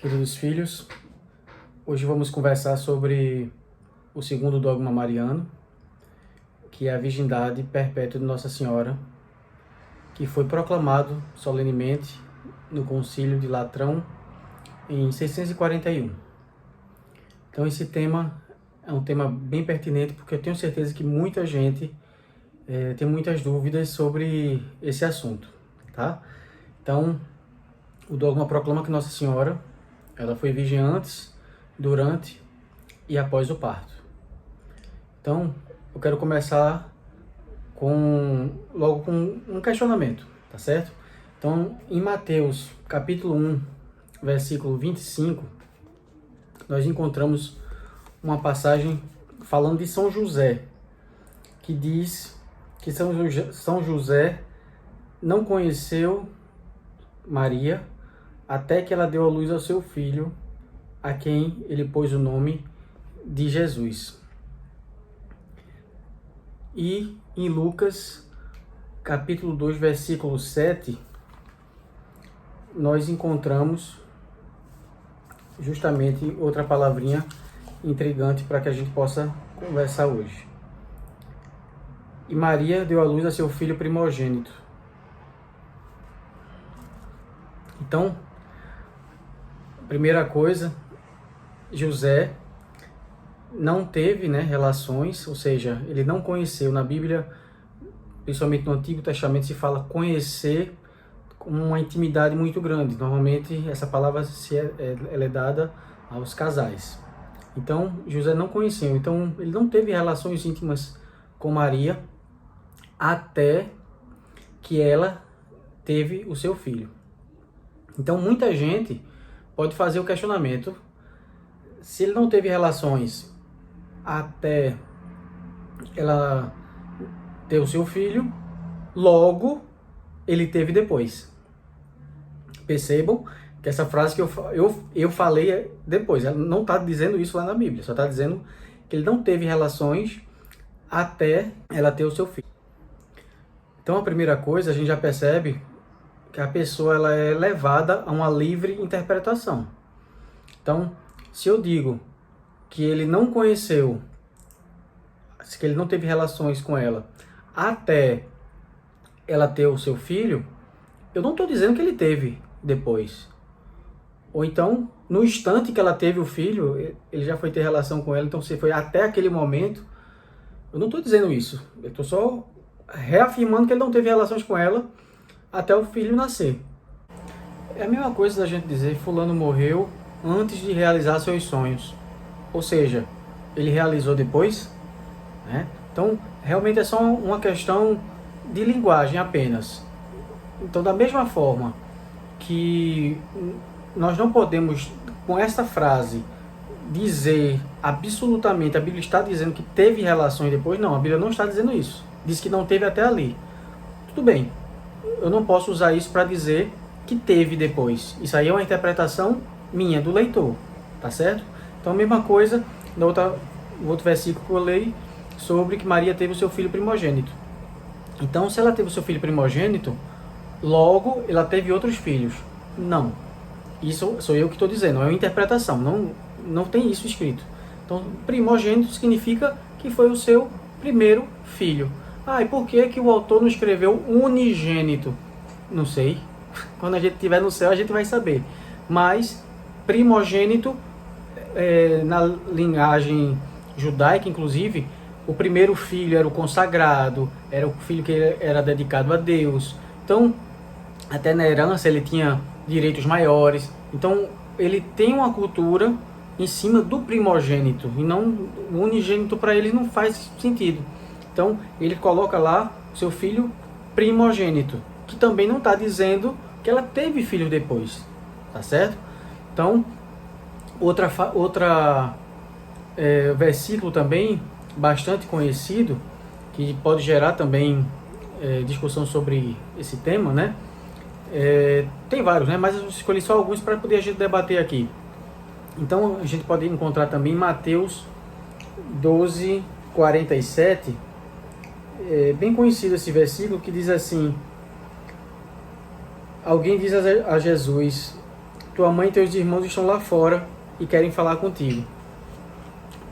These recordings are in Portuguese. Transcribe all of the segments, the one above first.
Queridos filhos, hoje vamos conversar sobre o segundo dogma mariano, que é a virgindade perpétua de Nossa Senhora, que foi proclamado solenemente no Concílio de Latrão em 641. Então esse tema é um tema bem pertinente, porque eu tenho certeza que muita gente tem muitas dúvidas sobre esse assunto, tá? Então, o dogma proclama que Nossa Senhora ela foi virgem antes, durante e após o parto. Então, eu quero começar logo com um questionamento, tá certo? Então, em Mateus, capítulo 1, versículo 25, nós encontramos uma passagem falando de São José, que diz que São José não conheceu Maria até que ela deu à luz ao seu filho, a quem ele pôs o nome de Jesus. E em Lucas, capítulo 2, versículo 7, nós encontramos justamente outra palavrinha intrigante para que a gente possa conversar hoje. E Maria deu à luz a seu filho primogênito. Então, primeira coisa, José não teve relações, ou seja, ele não conheceu. Na Bíblia, principalmente no Antigo Testamento, se fala conhecer com uma intimidade muito grande. Normalmente, essa palavra ela é dada aos casais. Então, José não conheceu. Então, ele não teve relações íntimas com Maria até que ela teve o seu filho. Então, muita gente pode fazer o questionamento: se ele não teve relações até ela ter o seu filho, logo ele teve depois. Percebam que essa frase que eu falei depois, ela não está dizendo isso lá na Bíblia, só está dizendo que ele não teve relações até ela ter o seu filho. Então, a primeira coisa, a gente já percebe que a pessoa ela é levada a uma livre interpretação. Então, se eu digo que ele não conheceu, que ele não teve relações com ela até ela ter o seu filho, eu não estou dizendo que ele teve depois. Ou então, no instante que ela teve o filho, ele já foi ter relação com ela, então se foi até aquele momento, eu não estou dizendo isso. Eu estou só reafirmando que ele não teve relações com ela até o filho nascer. É a mesma coisa da gente dizer fulano morreu antes de realizar seus sonhos. Ou seja, ele realizou depois, né? Então, realmente é só uma questão de linguagem apenas. Então, da mesma forma que nós não podemos, com essa frase, dizer absolutamente, a Bíblia está dizendo que teve relações depois, não, a Bíblia não está dizendo isso. Diz que não teve até ali. Tudo bem, eu não posso usar isso para dizer que teve depois. Isso aí é uma interpretação minha, do leitor, tá certo? Então, a mesma coisa no outro versículo que eu leio, sobre que Maria teve o seu filho primogênito. Então, se ela teve o seu filho primogênito, logo ela teve outros filhos. Não. Isso sou eu que estou dizendo, é uma interpretação, não tem isso escrito. Então, primogênito significa que foi o seu primeiro filho. E por que o autor não escreveu unigênito? Não sei. Quando a gente estiver no céu, a gente vai saber. Mas, primogênito, na linhagem judaica, inclusive, o primeiro filho era o consagrado, era o filho que era dedicado a Deus. Então, até na herança ele tinha direitos maiores. Então, ele tem uma cultura em cima do primogênito, e não o unigênito. Para ele não faz sentido. Então, ele coloca lá o seu filho primogênito, que também não está dizendo que ela teve filho depois, tá certo? Então, versículo também bastante conhecido, que pode gerar também discussão sobre esse tema, né? Tem vários, né? Mas eu escolhi só alguns para poder a gente debater aqui. Então, a gente pode encontrar também em Mateus 12, 47, bem conhecido esse versículo, que diz assim: alguém diz a Jesus: tua mãe e teus irmãos estão lá fora e querem falar contigo.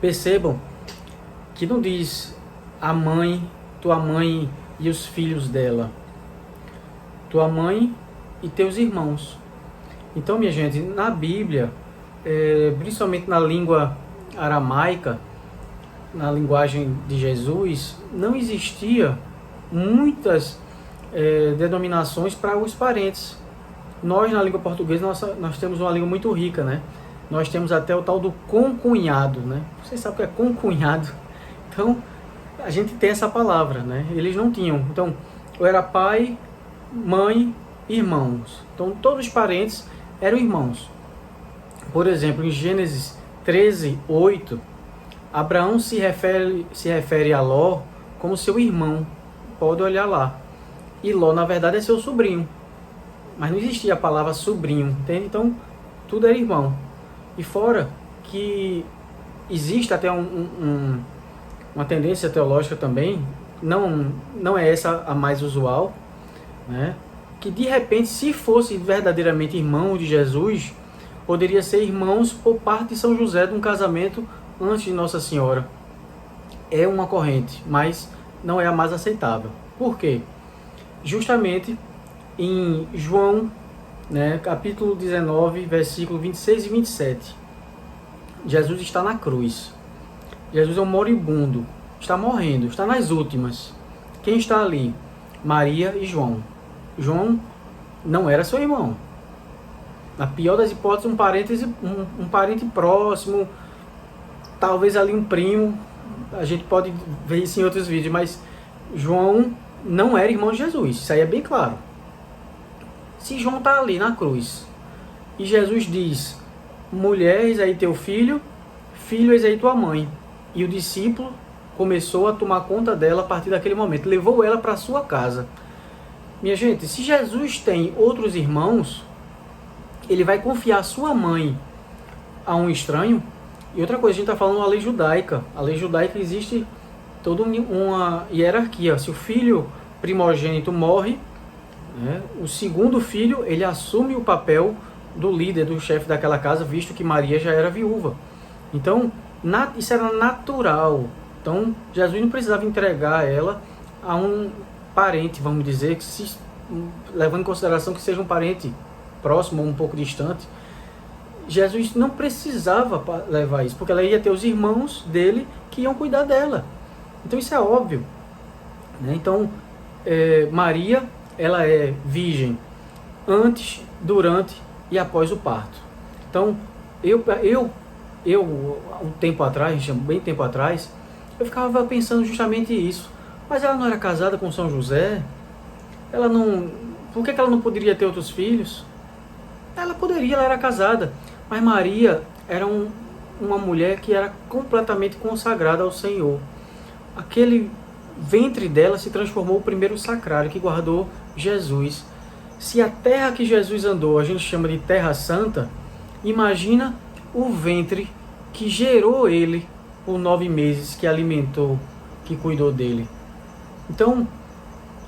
Percebam que não diz a mãe, tua mãe e os filhos dela. Tua mãe e teus irmãos. Então, minha gente, na Bíblia, principalmente na língua aramaica, na linguagem de Jesus, não existia muitas denominações para os parentes. Nós, na língua portuguesa, nós temos uma língua muito rica, né? Nós temos até o tal do concunhado, né? Vocês sabem o que é concunhado? Então, a gente tem essa palavra, né? Eles não tinham. Então, ou era pai, mãe, irmãos. Então, todos os parentes eram irmãos. Por exemplo, em Gênesis 13, 8, Abraão se refere a Ló como seu irmão. Pode olhar lá. E Ló, na verdade, é seu sobrinho. Mas não existia a palavra sobrinho, entende? Então, tudo era irmão. E fora que existe até uma tendência teológica também, não é essa a mais usual, né? Que de repente, se fosse verdadeiramente irmão de Jesus, poderia ser irmãos por parte de São José de um casamento antes de Nossa Senhora. É uma corrente, mas não é a mais aceitável. Por quê? Justamente em João, né, capítulo 19, versículo 26 e 27. Jesus está na cruz. Jesus é um moribundo, está morrendo, está nas últimas. Quem está ali? Maria e João. João não era seu irmão. Na pior das hipóteses, um parente próximo, talvez ali um primo. A gente pode ver isso em outros vídeos, mas João não era irmão de Jesus, isso aí é bem claro. Se João está ali na cruz e Jesus diz: mulher, eis aí teu filho, filho, eis aí tua mãe, e o discípulo começou a tomar conta dela a partir daquele momento, levou ela para sua casa. Minha gente, se Jesus tem outros irmãos, ele vai confiar sua mãe a um estranho? E outra coisa, a gente está falando da lei judaica. A lei judaica existe toda uma hierarquia. Se o filho primogênito morre, né, o segundo filho, ele assume o papel do líder, do chefe daquela casa, visto que Maria já era viúva. Então, isso era natural. Então, Jesus não precisava entregar ela a um parente, vamos dizer, levando em consideração que seja um parente próximo ou um pouco distante. Jesus não precisava levar isso, porque ela ia ter os irmãos dele que iam cuidar dela. Então isso é óbvio, né? Então, Maria, ela é virgem antes, durante e após o parto. Então, um tempo atrás, bem tempo atrás, eu ficava pensando justamente isso. Mas ela não era casada com São José? Por que ela não poderia ter outros filhos? Ela poderia, ela era casada. Mas Maria era uma mulher que era completamente consagrada ao Senhor. Aquele ventre dela se transformou o primeiro sacrário que guardou Jesus. Se a terra que Jesus andou a gente chama de Terra Santa, imagina o ventre que gerou ele por 9 meses, que alimentou, que cuidou dele. Então,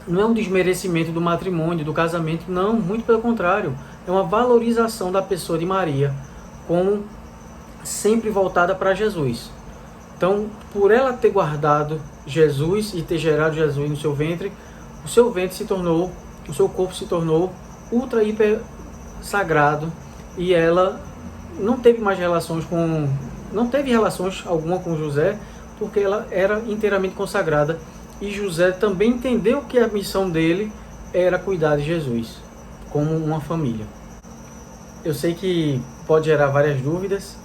não é um desmerecimento do matrimônio, do casamento, não, muito pelo contrário. É uma valorização da pessoa de Maria, como sempre voltada para Jesus. Então, por ela ter guardado Jesus e ter gerado Jesus no seu ventre se tornou, o seu corpo se tornou ultra, hiper sagrado, e ela não teve relações alguma com José, porque ela era inteiramente consagrada. E José também entendeu que a missão dele era cuidar de Jesus, como uma família. Eu sei que pode gerar várias dúvidas,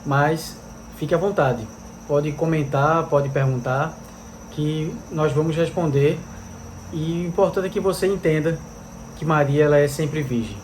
mas fique à vontade. Pode comentar, pode perguntar, que nós vamos responder. E o importante é que você entenda que Maria, ela é sempre virgem.